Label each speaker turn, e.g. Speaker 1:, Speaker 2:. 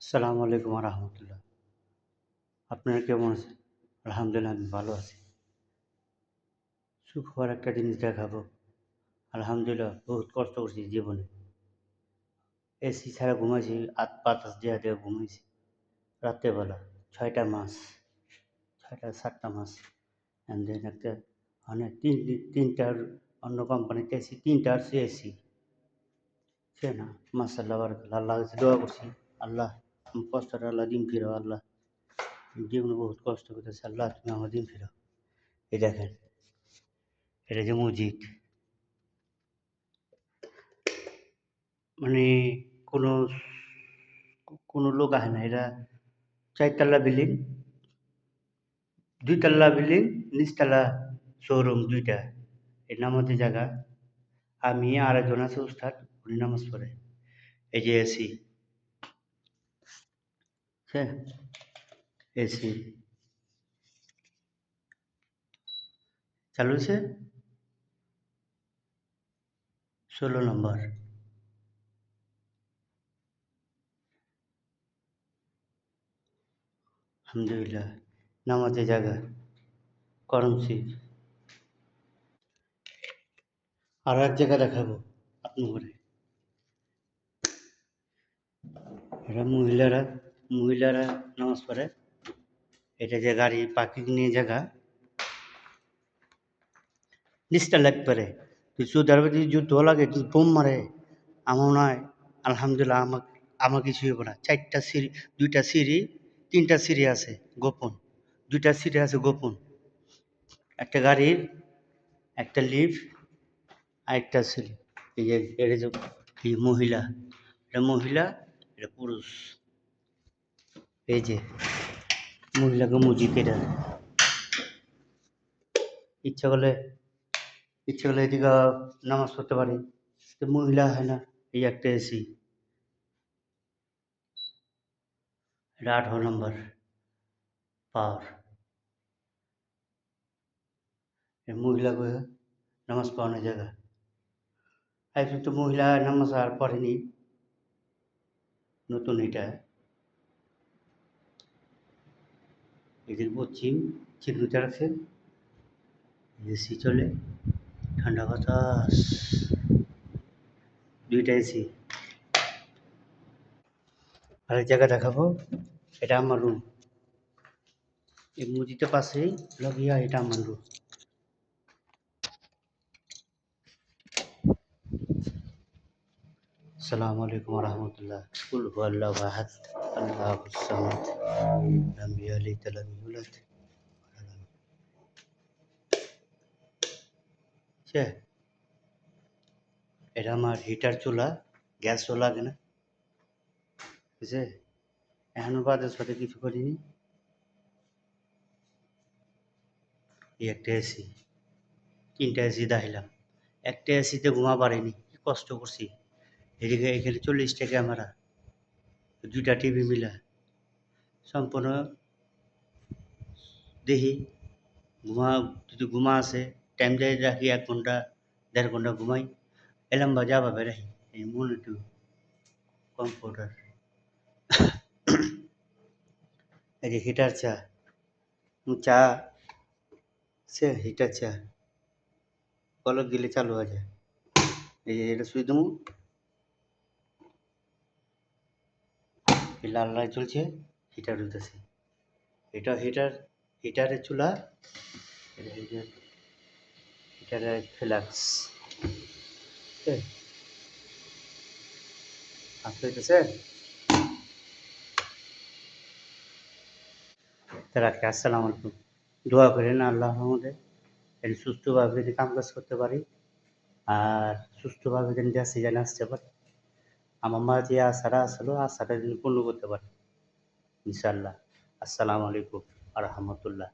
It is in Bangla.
Speaker 1: আসসালামু আলাইকুম রহমতুল্লাহ। আপনারা কেমন আছেন? আলহামদুলিল্লাহ আমি ভালো আছি। সুখবর একটা জিনিস দেখাবো। আলহামদুলিল্লাহ বহুত কষ্ট করছি জীবনে। এসি ছাড়া ঘুমাইছি, বাতাস দেয়া দেয়া ঘুমাইছি। রাত্রেবেলা ৬টা মাস, ৬টা ৭টা মাস। অ্যান্ড দেন একটা মানে তিনটার অন্য কোম্পানিতে এসি, ৩টা আসছে এসি। সে না মাশাআল্লাহ বারাকাল্লাহ। আল্লাহর কাছে দোয়া করছি, আল্লাহ আমার কষ্টটা আল্লাহ দিন ফিরাও আল্লাহ। জীবনে বহুত কষ্ট করতেছি, আল্লাহ তুমি আমার দিন ফিরাও। এই দেখেন, এটা যে মসজিদ, মানে কোনো কোনো লোক আহে না। এটা ৪ তলা বিল্ডিং, ২ তলা বিল্ডিং, নিচতলা শোরুম ২টা। এই নামাজের জায়গা। আমি আর একজন আছে উস্তাদ, উনি নামাজ পড়ে। এই যে এসি, হ্যাঁ এসি চালু হয়েছে ১৬ নম্বর। আলহামদুলিল্লাহ নামাজের জায়গা করমসি। আর এক জায়গা দেখাবো আপনি ঘরে। এরা মহিলারা নামাজ পড়ে। এটা যে গাড়ি পার্কিং নিয়ে জায়গা, নিচতলা একবারে। তুই সৌদি আরবে যদি যুদ্ধ লাগে তুই বোম মারে, আমার মনে হয় আলহামদুলিল্লাহ আমার কিছুই হবে না। ৪টা সিঁড়ি, ২টা সিঁড়ি, ৩টা সিঁড়ি আছে গোপন, ২টা সিঁড়ি আছে গোপন। একটা গাড়ির, একটা লিফট, আরেকটা সিঁড়ি। এই যে এটা যে এই মহিলা, এটা মহিলা, এটা পুরুষ। এই যে মহিলাকে মসজিদ এটা। ইচ্ছা করলে এদিকে নামাজ পড়তে পারি, তো মহিলা হয় না। এই একটা এসি, এটা ১৮ নম্বর পাওয়ার। এই মহিলাকে নামাজ পড়ানোর জায়গা। এখন তো মহিলা নামাজ আর পড়েনি, নতুন এটা। এদের পশ্চিম চিহ্নিত রাখছে, এসি চলে, ঠান্ডা বাতাস, ২টা এসি। আরেক জায়গা দেখাবো, এটা আমার রুম। এই মসজিদের পাশেই লগিয়া এটা আমার রুম। আসসালামু আলাইকুম রহমতুল্লাহ। কুল হুয়াল্লাহু আহাদ, আল্লাহুস সামাদ, লাম ইয়ালিদ ওয়ালাম ইউলাদ। ঠিক আছে? এটা আমার হিটার চুলা, গ্যাসও লাগে না, বুঝছে? এখনো বাদের সাথে কিছু করিনি। এই একটা এসি, ৩টা এসি দেখাইলাম। একটা এসিতে ঘুমা পারিনি, কি কষ্ট করছি। এদিকে এখানে ৪০টা ক্যামেরা, ২টা টিভি মিলা সম্পূর্ণ দেখি। যদি ঘুমা আছে, টাইম যাই রাখি ১ ঘন্টা ১.৫ ঘন্টা ঘুমাই। এলাম বা যাভাবে রাখি। এই মনিটর, কম্পিউটার। এই যে হিটার চা সে হিটার চা কলক দিলে চালু হয়ে যায়। এই যে এটা সুই দেবো, এই লাল লাইট জ্বলছে, হিটার উঠতেছে। এটা হিটারের চুলা, এটা হিটারের ফ্লাক্স। ঠিক আছে? হাত হইতেছে, তা রাখি। আসসালামু আলাইকুম। দোয়া করেন আল্লাহর রহমতে যেন সুস্থভাবে যদি কাম কাজ করতে পারি, আর সুস্থভাবে যেন দেশে যেন আসতে পারি। আমার মা যে আশাটা আসলো, আশাটা যেন পূর্ণ করতে পারি ইনশাআল্লাহ। আসসালামু আলাইকুম রহমতুল্লাহ।